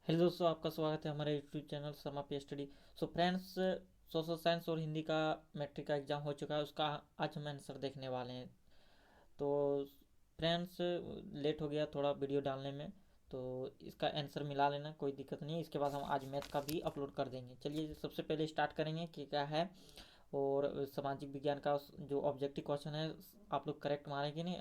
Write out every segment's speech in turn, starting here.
Hello दोस्तों, आपका स्वागत है हमारे YouTube channel Sharma P study. So friends, social science और हिंदी का मैट्रिक का एग्ज़ाम हो चुका है, उसका आज हम आंसर देखने वाले हैं। तो फ्रेंड्स, लेट हो गया थोड़ा वीडियो डालने में, तो इसका आंसर मिला लेना, कोई दिक्कत नहीं है। इसके बाद हम आज मैथ का भी अपलोड कर देंगे। चलिए सबसे पहले स्टार्ट करेंगे कि क्या है। और सामाजिक विज्ञान का जो ऑब्जेक्टिव क्वेश्चन है, आप लोग करेक्ट मारेंगे नहीं,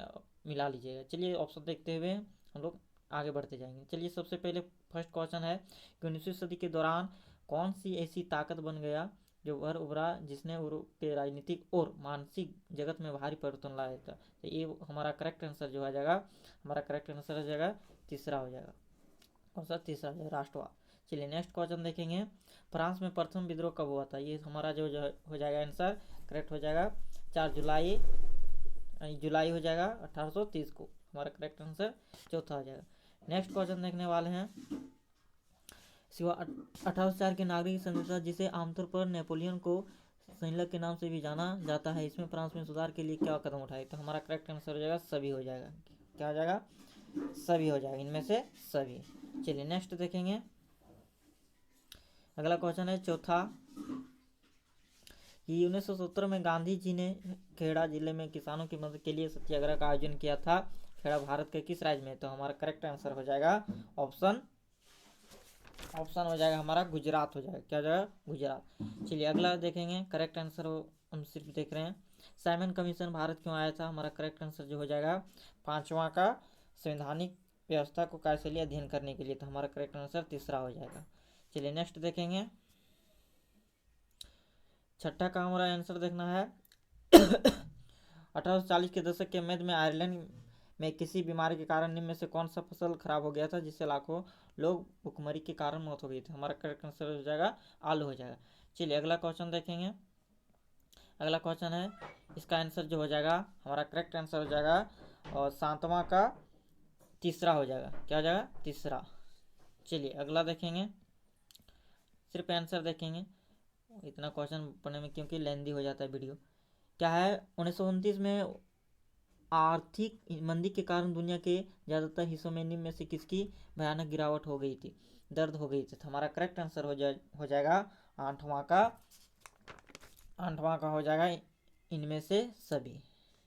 मिला लीजिएगा। चलिए ऑप्शन देखते हुए हम लोग आगे बढ़ते जाएंगे। चलिए सबसे पहले फर्स्ट क्वेश्चन है कि 19वीं सदी के दौरान कौन सी ऐसी ताकत बन गया जो भर उभरा, जिसने यूरोप के राजनीतिक और मानसिक जगत में भारी परिवर्तन लाया था। तो ये हमारा करेक्ट आंसर जो हो जाएगा, हमारा करेक्ट आंसर हो जाएगा तीसरा हो जाएगा। कौन सा? तीसरा हो जाएगा, राष्ट्रवाद। चलिए नेक्स्ट क्वेश्चन देखेंगे। फ्रांस में प्रथम विद्रोह कब हुआ था? ये हमारा जो हो जाएगा आंसर करेक्ट हो जाएगा 4 जुलाई, जुलाई हो जाएगा 1830 को। हमारा करेक्ट आंसर चौथा हो जाएगा। नेक्स्ट क्वेश्चन देखने वाले हैं। सिवा 1804 के नागरिक संहिता, जिसे आमतौर पर नेपोलियन को संलग्न के नाम से भी जाना जाता है, इसमें फ्रांस में सुधार के लिए क्या कदम उठाए? तो हमारा करेक्ट आंसर हो जाएगा सभी हो जाएगा। क्या हो जाएगा? सभी हो जाएगा, इनमें से सभी। चलिए नेक्स्ट देखेंगे। अगला क्वेश्चन है चौथा कि 1970 में गांधी जी ने खेड़ा जिले में किसानों की मदद के लिए सत्याग्रह का आयोजन किया था। खेड़ा भारत के किस राज्य में? तो हमारा करेक्ट आंसर हो जाएगा ऑप्शन हो जाएगा हमारा गुजरात हो जाएगा। क्या हो जाएगा? गुजरात। चलिए अगला देखेंगे। करेक्ट आंसर हम सिर्फ देख रहे हैं। साइमन कमीशन भारत क्यों आया था? हमारा करेक्ट आंसर जो हो जाएगा पांचवा का संवैधानिक व्यवस्था को कार्यशैली अध्ययन करने के लिए। तो हमारा करेक्ट आंसर तीसरा हो जाएगा। चलिए नेक्स्ट देखेंगे। छठा का हमारा आंसर देखना है। 1840 के दशक के मध्य में आयरलैंड में किसी बीमारी के कारण निम्न में से कौन सा फसल खराब हो गया था, जिससे लाखों लोग भुखमरी के कारण मौत हो गई थी? हमारा करेक्ट आंसर हो जाएगा आलू हो जाएगा। चलिए अगला क्वेश्चन देखेंगे। अगला क्वेश्चन है, इसका आंसर जो हो जाएगा, हमारा करेक्ट आंसर हो जाएगा और सातवां का तीसरा हो जाएगा। क्या हो जाएगा? तीसरा। चलिए अगला देखेंगे। सिर्फ आंसर देखेंगे, इतना क्वेश्चन पढ़ने में क्योंकि लेंदी हो जाता है वीडियो। क्या है? 1929 में आर्थिक मंदी के कारण दुनिया के ज़्यादातर हिस्सों में निम्न में से किसकी भयानक गिरावट हो गई थी, दर्द हो गई थी? तो हमारा करेक्ट आंसर हो जाएगा आठवां का हो जाएगा इनमें से सभी,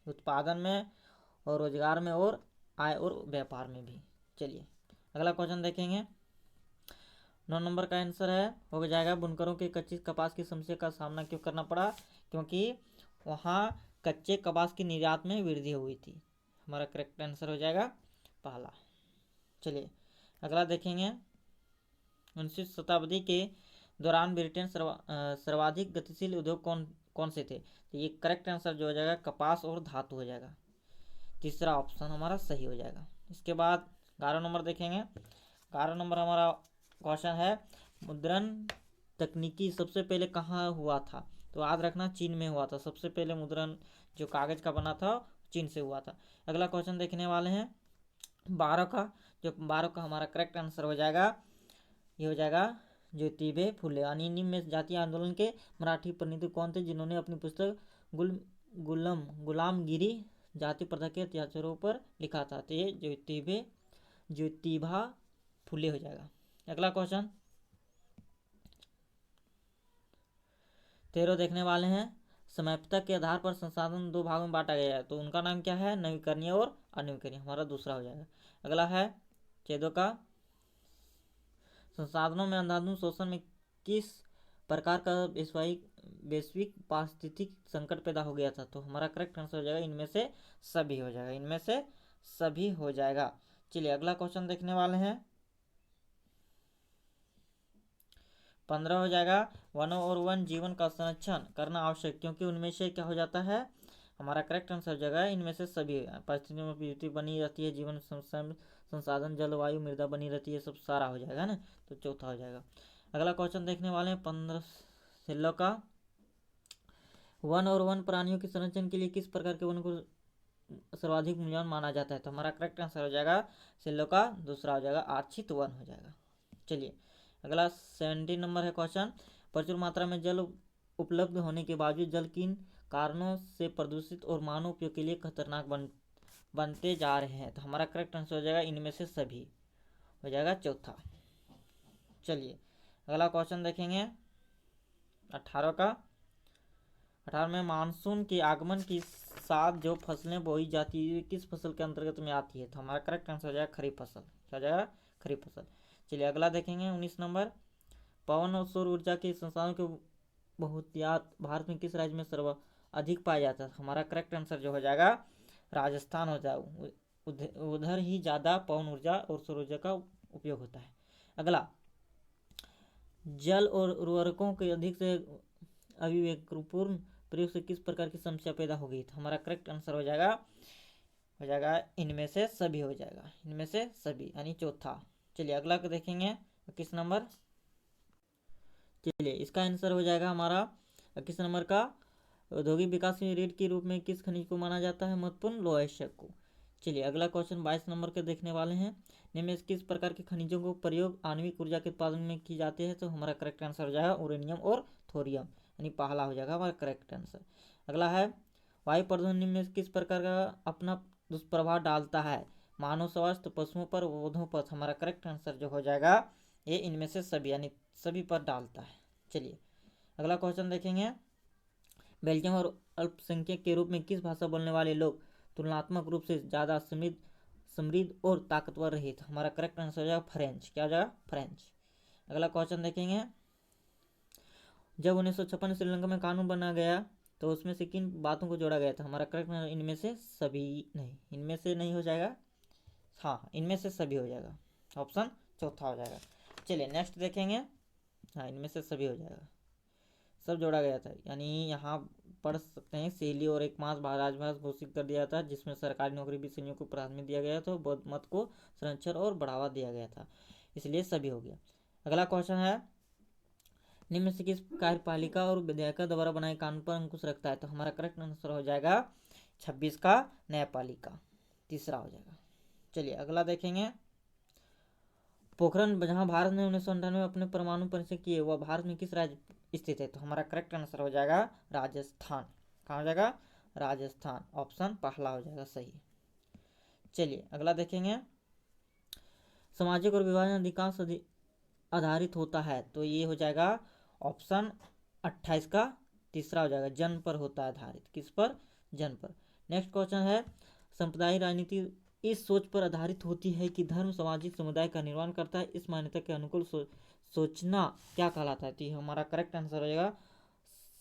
उत्पादन में और रोजगार में और आय और व्यापार में भी। चलिए अगला क्वेश्चन देखेंगे। 9 नंबर का आंसर है हो जाएगा, बुनकरों के कच्ची कपास की समस्या का सामना क्यों करना पड़ा? क्योंकि वहाँ कच्चे कपास की निर्यात में वृद्धि हुई थी। हमारा करेक्ट आंसर हो जाएगा पहला। चलिए अगला देखेंगे। 19वीं शताब्दी के दौरान ब्रिटेन सर्वाधिक गतिशील उद्योग कौन कौन से थे? तो ये करेक्ट आंसर जो हो जाएगा कपास और धातु हो जाएगा। तीसरा ऑप्शन हमारा सही हो जाएगा। इसके बाद 11 नंबर देखेंगे। 11 नंबर हमारा क्वेश्चन है, मुद्रण तकनीकी सबसे पहले कहाँ हुआ था? तो याद रखना चीन में हुआ था। सबसे पहले मुद्रण जो कागज का बना था चीन से हुआ था। अगला क्वेश्चन देखने वाले हैं 12 का। जो 12 का हमारा करेक्ट आंसर हो जाएगा, ये हो जाएगा ज्योतिबा फुले। यानी निम्न में जातीय आंदोलन के मराठी प्रतिनिधि कौन थे, जिन्होंने अपनी पुस्तक गुलामगिरी जाति प्रथा के अत्याचारों पर लिखा था? तो ये ज्योतिबा फुले हो जाएगा। अगला क्वेश्चन 13 देखने वाले हैं। समयपत्रक के आधार पर संसाधन दो भागों में बांटा गया है, तो उनका नाम क्या है? नवीकरणीय और अनवीकरणीय। हमारा दूसरा हो जाएगा। अगला है 14 का, संसाधनों में अंधाधुंध शोषण में किस प्रकार का वैश्विक पारिस्थितिक संकट पैदा हो गया था? तो हमारा करेक्ट आंसर हो जाएगा इनमें से सभी हो जाएगा। इनमें से सभी हो जाएगा। चलिए अगला क्वेश्चन देखने वाले हैं 15 हो जाएगा, वनों और वन जीवन का संरक्षण करना आवश्यक, क्योंकि उनमें से क्या हो जाता है? हमारा करेक्ट आंसर हो जाएगा इनमें से सभी। परिस्थितियों में विविधता बनी रहती है, जीवन संसाधन जलवायु मृदा बनी रहती है, सब सारा हो जाएगा ना। तो चौथा हो जाएगा। अगला क्वेश्चन देखने वाले हैं 15 का, वन और वन प्राणियों के संरक्षण के लिए किस प्रकार के वन को सर्वाधिक मूल्यवान माना जाता है? तो हमारा करेक्ट आंसर हो जाएगा 16 का दूसरा हो जाएगा, आरक्षित वन हो जाएगा। चलिए अगला 17 नंबर है क्वेश्चन, प्रचुर मात्रा में जल उपलब्ध होने के बावजूद जल किन कारणों से प्रदूषित और मानव उपयोग के लिए खतरनाक बनते जा रहे हैं? तो हमारा करेक्ट आंसर हो जाएगा इनमें से सभी हो जाएगा, चौथा। चलिए अगला क्वेश्चन देखेंगे 18 का। 18 में मानसून के आगमन के साथ जो फसलें बोई जाती है किस फसल के अंतर्गत में आती है? तो हमारा करेक्ट आंसर हो जाएगा खरीफ फसल। क्या हो जाएगा? खरीफ फसल। चलिए अगला देखेंगे 19 नंबर। पवन और सौर ऊर्जा के संसाधनों के बहुतायत भारत में किस राज्य में सर्वाधिक पाया जाता है? हमारा करेक्ट आंसर जो हो जाएगा राजस्थान हो जाएगा। उधर ही ज़्यादा पवन ऊर्जा और सौर ऊर्जा का उपयोग होता है। अगला, जल और उर्वरकों के अधिक से अविवेकपूर्ण प्रयोग से किस प्रकार की समस्या पैदा हो गई? तो हमारा करेक्ट आंसर हो जाएगा इनमें से सभी हो जाएगा, इनमें से सभी यानी चौथा। चलिए अगला को देखेंगे 21 नंबर। चलिए इसका आंसर हो जाएगा हमारा 21 नंबर का। औद्योगिक विकास में रीढ़ के रूप में किस खनिज को माना जाता है महत्वपूर्ण? लोह अयस्क को। चलिए अगला क्वेश्चन 22 नंबर के देखने वाले हैं। निम्न में किस प्रकार के खनिजों को प्रयोग आणविक ऊर्जा के उत्पादन में की जाती है? तो हमारा करेक्ट आंसर हो जाएगा यूरेनियम और थोरियम, यानी पहला हो जाएगा हमारा करेक्ट आंसर। अगला है, वायु प्रदूषण निम्न में किस प्रकार का अपना दुष्प्रभाव डालता है? मानव स्वास्थ्य, पशुओं पर, पौधों पर। हमारा करेक्ट आंसर जो हो जाएगा ये इनमें से सभी यानी सभी पर डालता है। चलिए अगला क्वेश्चन देखेंगे। बेल्जियम और अल्पसंख्यक के रूप में किस भाषा बोलने वाले लोग तुलनात्मक रूप से ज़्यादा समृद्ध और ताकतवर रहे? तो हमारा करेक्ट आंसर हो जाएगा फ्रेंच। क्या हो जाएगा? फ्रेंच। अगला क्वेश्चन देखेंगे। जब 1956 श्रीलंका में कानून बना गया तो उसमें से किन बातों को जोड़ा गया था? हमारा करेक्ट आंसर इनमें से सभी नहीं, इनमें से नहीं हो जाएगा, हाँ इनमें से सभी हो जाएगा, ऑप्शन चौथा हो जाएगा। चलिए नेक्स्ट देखेंगे। हाँ इनमें से सभी हो जाएगा, सब जोड़ा गया था, यानी यहाँ पढ़ सकते हैं शैली और एक मास राजभाषा घोषित कर दिया था जिसमें सरकारी नौकरी भी सैनिकों को प्राथमिकता दिया गया था, बौद्ध मत को संरक्षण और बढ़ावा दिया गया था, इसलिए सभी हो गया। अगला क्वेश्चन है, निम्न में से किस कार्यपालिका और विधायिका द्वारा बनाए कानून पर अंकुश रखता है? तो हमारा करेक्ट आंसर हो जाएगा 26 का न्यायपालिका, तीसरा हो जाएगा। चलिए अगला देखेंगे। पोखरण जहाँ भारत ने 1998 में अपने परमाणु परीक्षण किए वह भारत में किस राज्य स्थित है? तो हमारा करेक्ट आंसर हो जाएगा राजस्थान। कहाँ हो जाएगा? राजस्थान, ऑप्शन पहला हो जाएगा सही। चलिए अगला देखेंगे। सामाजिक और विभाजन अधिकांश आधारित होता है, तो ये हो जाएगा ऑप्शन 28 का तीसरा हो जाएगा, जन्म पर होता है आधारित। किस पर? जन्म पर। नेक्स्ट क्वेश्चन है, सांप्रदायिक राजनीति इस सोच पर आधारित होती है कि धर्म सामाजिक समुदाय का निर्माण करता है, इस मान्यता के अनुकूल सोचना क्या कहलाता है? तो ये हमारा करेक्ट आंसर हो जाएगा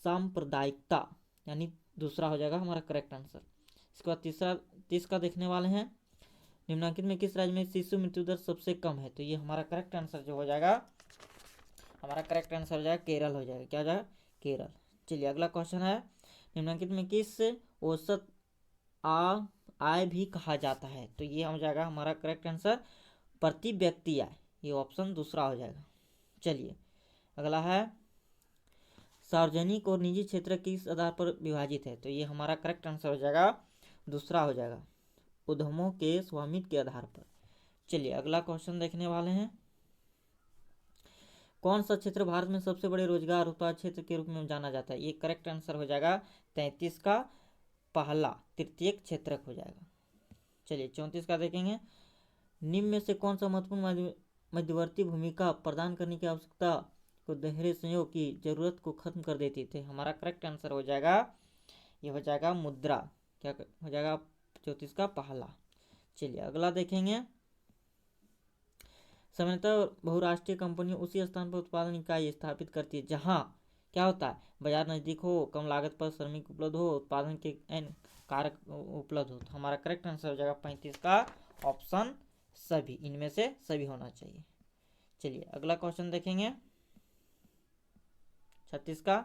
सांप्रदायिकता, यानी दूसरा हो जाएगा हमारा करेक्ट आंसर। इसके बाद तीसरा देखने वाले हैं। निम्नलिखित में किस राज्य में शिशु मृत्यु दर सबसे कम है? तो ये हमारा करेक्ट आंसर जो हो जाएगा, हमारा करेक्ट आंसर हो जाएगा केरल हो जाएगा। क्या हो जाएगा? केरल। चलिए अगला क्वेश्चन है, निम्नलिखित में किस औसत आय भी कहा जाता है? तो ये हो जाएगा हमारा करेक्ट आंसर प्रति व्यक्ति आय, ये ऑप्शन दूसरा हो जाएगा। चलिए अगला है, सार्वजनिक और निजी क्षेत्र किस आधार पर विभाजित है? तो ये हमारा करेक्ट आंसर हो जाएगा दूसरा हो जाएगा, उद्यमों के स्वामित्व के आधार पर। चलिए अगला क्वेश्चन देखने वाले हैं। कौन सा क्षेत्र भारत में सबसे बड़े रोजगार उत्पाद क्षेत्र के रूप में जाना जाता है? ये करेक्ट आंसर हो जाएगा 33 का पहला, तृतीयक क्षेत्रक हो जाएगा। चलिए 34 का देखेंगे। निम्न में से कौन सा महत्वपूर्ण मध्यवर्ती भूमिका प्रदान करने की आवश्यकता को दोहरे संयोग की जरूरत को खत्म कर देती थी? हमारा करेक्ट आंसर हो जाएगा, ये हो जाएगा मुद्रा। क्या हो जाएगा? 34 का पहला। चलिए अगला देखेंगे। सामान्यतः बहुराष्ट्रीय कंपनियां उसी स्थान पर उत्पादन इकाई स्थापित करती है जहां क्या होता है, बाजार नजदीक हो, कम लागत पर श्रमिक उपलब्ध हो, उत्पादन के कारक उपलब्ध हो। तो हमारा करेक्ट आंसर हो जाएगा 35 का ऑप्शन सभी, इनमें से सभी होना चाहिए। चलिए अगला क्वेश्चन देखेंगे 36 का।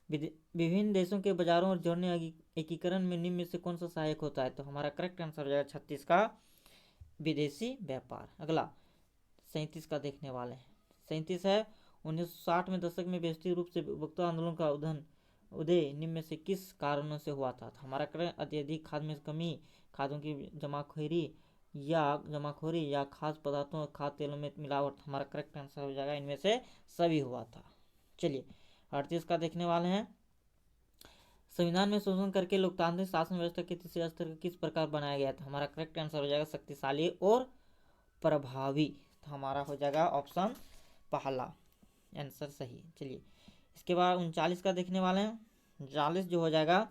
विभिन्न देशों के बाजारों और जोड़ने एकीकरण में निम्न में से कौन सा सहायक होता है? तो हमारा करेक्ट आंसर हो जाएगा 36 का विदेशी व्यापार। अगला 37 का देखने वाले हैं। 37 है, 1960 में दशक में व्यवस्थित रूप से उपभोक्ता आंदोलन का उदय निम्न में से किस कारणों से हुआ था? हमारा करें अत्यधिक खाद में कमी, खादों की जमाखोरी या खाद्य पदार्थों और खाद्य तेलों में मिलावट। हमारा करेक्ट आंसर हो जाएगा इनमें से सभी हुआ था। चलिए 38 का देखने वाले हैं। संविधान में शोषण करके लोकतांत्रिक शासन व्यवस्था के तीसरे स्तर किस प्रकार बनाया गया था? हमारा करेक्ट आंसर हो जाएगा शक्तिशाली और प्रभावी। तो हमारा हो जाएगा ऑप्शन पहला आंसर सही। चलिए इसके बाद 39 का देखने वाले हैं। 39 जो हो जाएगा,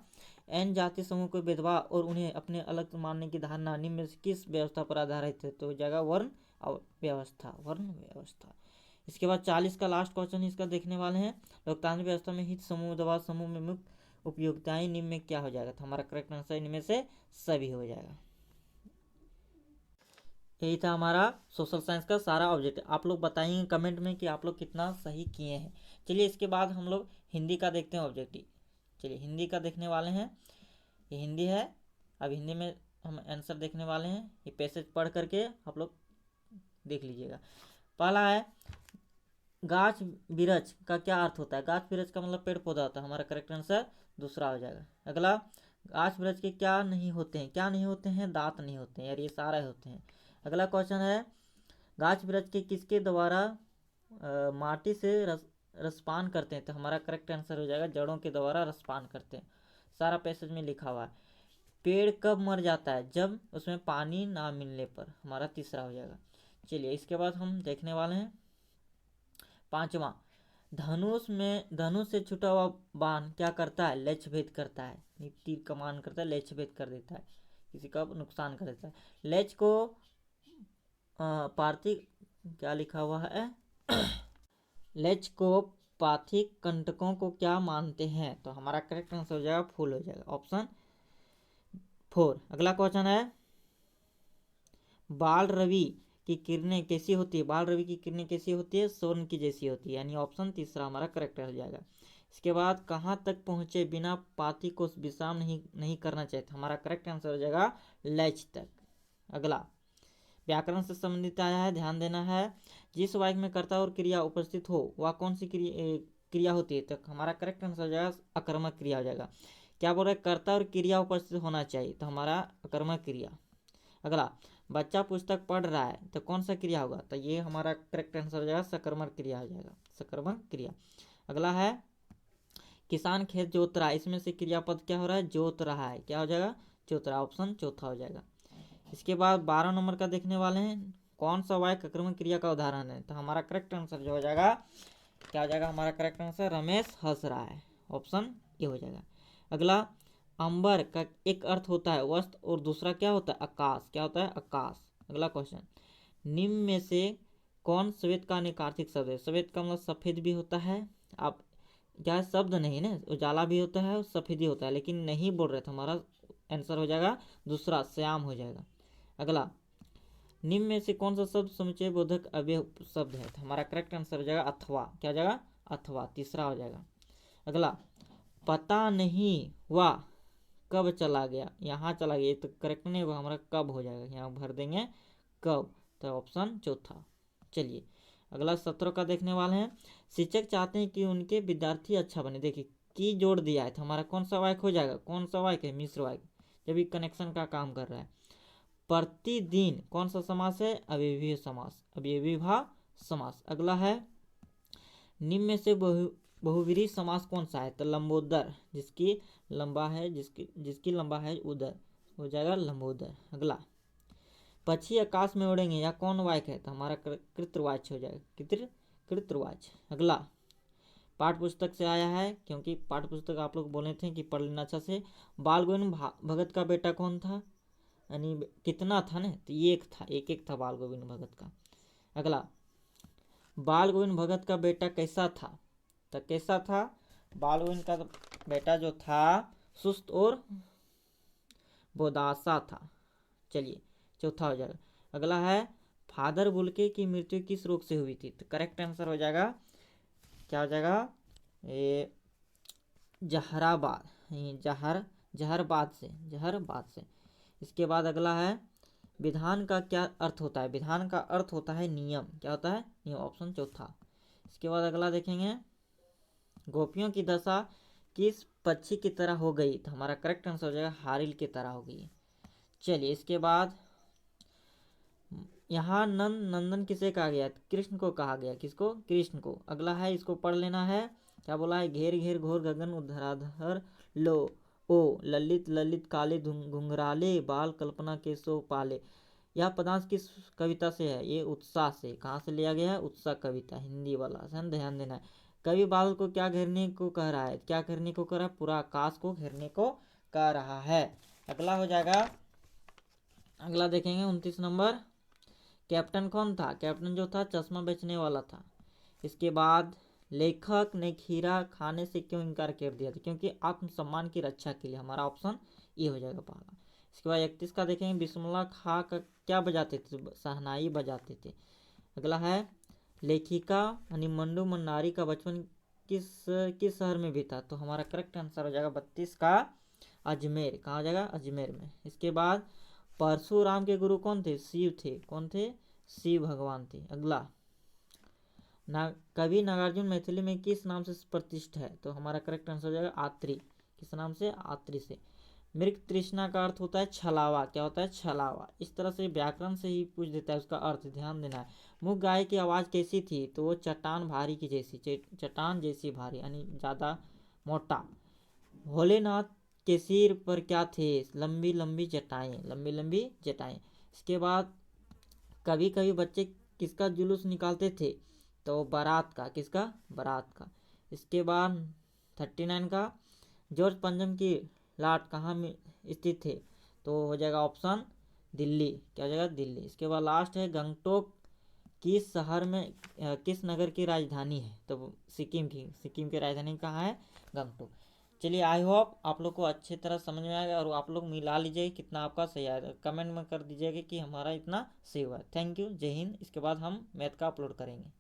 एन जाति समूह को विधवा और उन्हें अपने अलग मानने की धारणा निम्न में से किस व्यवस्था पर आधारित है? तो हो जाएगा वर्ण व्यवस्था, वर्ण व्यवस्था। इसके बाद 40 का लास्ट क्वेश्चन इसका देखने वाले हैं। लोकतांत्रिक व्यवस्था में हित समूह दबाव समूह में मुख्य उपयोगिताएं निम्न में क्या हो जाएगा? तो हमारा करेक्ट आंसर इनमें से सभी हो जाएगा। यही था हमारा सोशल साइंस का सारा ऑब्जेक्ट। आप लोग बताइए कमेंट में कि आप लोग कितना सही किए हैं। चलिए इसके बाद हम लोग हिंदी का देखते हैं ऑब्जेक्टिव। चलिए हिंदी का देखने वाले हैं। ये हिंदी है। अब हिंदी में हम आंसर देखने वाले हैं। ये पैसेज पढ़ करके आप लोग देख लीजिएगा। पहला है, गाछ बिरछ का क्या अर्थ होता है? गाछ बिरछ का मतलब पेड़ पौधा होता है। हमारा करेक्ट आंसर दूसरा हो जाएगा। अगला, गाछ बिरछ के क्या नहीं होते हैं? क्या नहीं होते हैं? दांत नहीं होते हैं यार, ये सारे होते हैं। अगला क्वेश्चन है, गाछ बिरछ के किसके द्वारा माटी से रसपान करते हैं? तो हमारा करेक्ट आंसर हो जाएगा जड़ों के द्वारा रसपान करते हैं। सारा पैसेज में लिखा हुआ है। पेड़ कब मर जाता है? जब उसमें पानी ना मिलने पर। हमारा तीसरा हो जाएगा। चलिए इसके बाद हम देखने वाले हैं पांचवा, धनुष से छुटा हुआ बाण क्या करता है? लक्ष्य भेद करता है। तीर कमान करता है, लक्ष्य भेद कर देता है, किसी का नुकसान कर देता है। लक्ष्य को पार्थिक क्या लिखा हुआ है लक्ष्य को पाथिक कंटकों को क्या मानते हैं? तो हमारा करेक्ट आंसर हो जाएगा फूल हो जाएगा, ऑप्शन 4। अगला क्वेश्चन है, बाल रवि की किरणें कैसी होती है? बाल रवि की किरणें कैसी होती है? स्वर्ण की जैसी होती है, यानी ऑप्शन तीसरा हमारा करेक्ट हो जाएगा। इसके बाद कहाँ तक पहुँचे बिना पाती को विश्राम नहीं करना चाहिए? हमारा करेक्ट आंसर हो जाएगा लक्ष्य तक। अगला, व्याकरण से संबंधित आया है, ध्यान देना है। जिस वाक्य में कर्ता और क्रिया उपस्थित हो वह कौन सी क्रिया होती है? तो हमारा करेक्ट आंसर हो जाएगा अकर्मक क्रिया हो जाएगा। क्या बोल रहे हैं? कर्ता और क्रिया उपस्थित होना चाहिए, तो हमारा अकर्मक क्रिया। अगला, बच्चा पुस्तक पढ़ रहा है तो कौन सा क्रिया होगा? तो ये हमारा करेक्ट आंसर हो जाएगा सकर्मक क्रिया हो जाएगा, सकर्मक क्रिया। अगला है, किसान खेत जोत रहा है, इसमें से क्रियापद क्या हो रहा है? जोत रहा है, क्या हो जाएगा? जोत रहा, ऑप्शन चौथा हो जाएगा। इसके बाद 12 नंबर का देखने वाले हैं, कौन सा वाक्य अकर्मक क्रिया का उदाहरण है? तो हमारा करेक्ट आंसर जो हो जाएगा क्या हो जाएगा? हमारा करेक्ट आंसर रमेश हंस रहा है, ऑप्शन ए हो जाएगा। अगला, अंबर का एक अर्थ होता है वस्त्र और दूसरा क्या होता है? आकाश, क्या होता है? आकाश। अगला क्वेश्चन, निम्न में से कौन श्वेत का निकार्थिक शब्द है? श्वेत का मतलब सफेद भी होता है, आप क्या शब्द नहीं ना, उजाला भी होता है और सफेद ही होता है, लेकिन नहीं बोल रहे थे। हमारा आंसर हो जाएगा दूसरा, श्याम हो जाएगा। अगला, निम्न में से कौन सा शब्द समुच्चय बोधक अव्यय शब्द है? तो हमारा करेक्ट आंसर हो जाएगा अथवा, क्या हो जाएगा? अथवा, तीसरा हो जाएगा। अगला, पता नहीं वह कब चला गया, यहाँ चला गया, तो करेक्ट नहीं होगा, हमारा कब हो जाएगा, यहाँ भर देंगे कब, तो ऑप्शन चौथा। चलिए अगला 17 का देखने वाले हैं, शिक्षक चाहते हैं कि उनके विद्यार्थी अच्छा बने। देखिए की जोड़ दिया है, तो हमारा कौन सा वाक्य हो जाएगा? कौन सा वाक्य है? मिश्र वाक्य, जब ये कनेक्शन का काम कर रहा है। प्रतिदिन कौन सा समास है? अव्ययीभाव समास, अव्ययीभाव समास। अगला है, निम्न में से बहुव्रीहि समास कौन सा है? तो लंबोदर, जिसकी लंबा है जिसकी लंबा है उदर, हो जाएगा लंबोदर। अगला, पक्षी आकाश में उड़ेंगे, या कौन वाक्य है? तो हमारा कृतवाच्य हो जाएगा, कृतवाच्य। अगला, पाठ पुस्तक से आया है, क्योंकि पाठ पुस्तक आप लोग बोले थे कि पढ़ लेना अच्छा से। बाल गोविंद भगत का बेटा कौन था? यानी कितना था ना? तो ये एक था बाल गोविंद भगत का। अगला, बाल गोविंद भगत का बेटा कैसा था? तो कैसा था? बाल गोविंद का बेटा जो था सुस्त और बोदासा था। चलिए चौथा हो जाएगा। अगला है, फादर बुल्के की मृत्यु किस रोग से हुई थी? तो करेक्ट आंसर हो जाएगा, क्या हो जाएगा? ये जहराबाद, जहरबाद से। इसके बाद अगला है, विधान का क्या अर्थ होता है? विधान का अर्थ होता है नियम, क्या होता है? नियम, ऑप्शन चौथा। इसके बाद अगला देखेंगे, गोपियों की दशा किस पक्षी की तरह हो गई? तो हमारा करेक्ट आंसर हो जाएगा हारिल की तरह हो गई। चलिए इसके बाद, यहाँ नंदन किसे कहा गया? कृष्ण को कहा गया, किसको? कृष्ण को। अगला है, इसको पढ़ लेना है, क्या बोला है? घेर घेर घोर गगन उधराधर लो ओ ललित ललित काले घुंघराले बाल कल्पना के सो पाले। यह पदांश किस कविता से है? ये उत्साह से। कहाँ से लिया गया है? उत्साह कविता, हिंदी वाला। ध्यान देना है। कवि बादल को क्या घेरने को कह रहा है? क्या घेरने को कह रहा है? पूरा आकाश को घेरने को कह रहा है। अगला हो जाएगा, अगला देखेंगे 29 नंबर। कैप्टन कौन था? कैप्टन जो था चश्मा बेचने वाला था। इसके बाद लेखक ने खीरा खाने से क्यों इनकार कर दिया था? क्योंकि आत्मसम्मान की रक्षा के लिए। हमारा ऑप्शन ये हो जाएगा पहला। इसके बाद 31 का देखेंगे, बिस्मिल्लाह खां का क्या बजाते थे? शहनाई बजाते थे। अगला है, लेखिका यानी मंडू मन्नारी का बचपन किस किस शहर में बीता? तो हमारा करेक्ट आंसर हो जाएगा 32 का अजमेर। कहाँ हो जाएगा? अजमेर में। इसके बाद परशुराम के गुरु कौन थे? शिव थे। कौन थे? शिव भगवान थे। अगला, कवि नागार्जुन मैथिली में किस नाम से प्रतिष्ठित है? तो हमारा करेक्ट आंसर हो जाएगा आत्री। किस नाम से? आत्री से। मृग तृष्णा का अर्थ होता है छलावा। क्या होता है? छलावा। इस तरह से व्याकरण से ही पूछ देता है उसका अर्थ। ध्यान देना है। मुख गाय की आवाज़ कैसी थी? तो वो चट्टान भारी की जैसी, चट्टान जैसी भारी, यानी ज़्यादा मोटा। भोलेनाथ के सिर पर क्या थे? लंबी लंबी जटाएं, लंबी लंबी जटाएं। इसके बाद कभी कभी बच्चे किसका जुलूस निकालते थे? तो बारात का। किसका? बारात का। इसके बाद 39 का, जॉर्ज पंजम की लाट कहाँ में स्थित थे? तो हो जाएगा ऑप्शन दिल्ली। क्या हो जाएगा? दिल्ली। इसके बाद लास्ट है, गंगटोक किस शहर में किस नगर की राजधानी है? तो सिक्किम की। सिक्किम की राजधानी कहाँ है? गंगटोक। चलिए, आई होप आप लोग को अच्छी तरह समझ में आएगा और आप लोग मिला लीजिए कितना आपका सही आएगा। कमेंट में कर दीजिएगा कि हमारा इतना सही हुआ। Thank you. जय हिंद। इसके बाद हम मैथ का अपलोड करेंगे।